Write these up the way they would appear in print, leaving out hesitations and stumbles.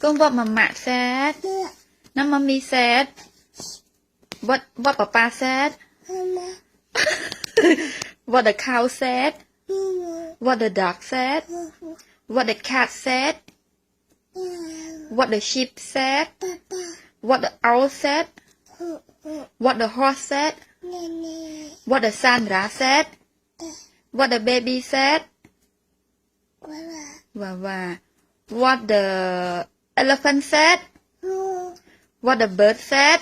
Con what mama said. Now mommy said. What papa said. What the cow said. What the dog said. What the cat said. What the sheep said. What the owl said. What the horse said. What the Sandra said. What the baby said. What the elephant said. What the bird said.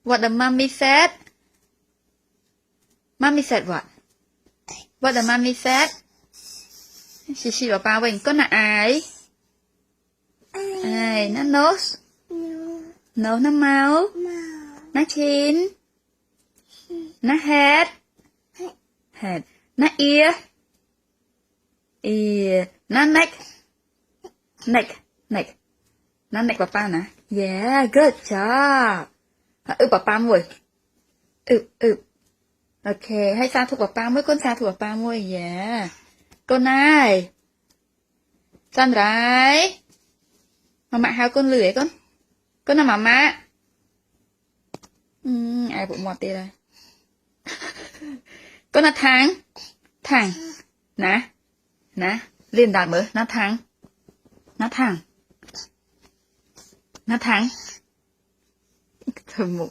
What the mommy said. Mommy said what? What the mommy said. Chị bảo ba mình có là ai? Ai, nó nose. No, nó mouth. Nó chin. Nó head. Nó ear. Nó neck. Nó neck papa nè. Yeah, good job. Papa mùi. Ok, hay sao thuộc papa mùi, con sao thuộc papa mùi. Yeah. Con này. Sandra. Mama hao con lười con. Con là mama. Ai bụng mọt tì đây. Con là thằng. Nè. Liên đạt mới. Nó thằng. Thơm mụ.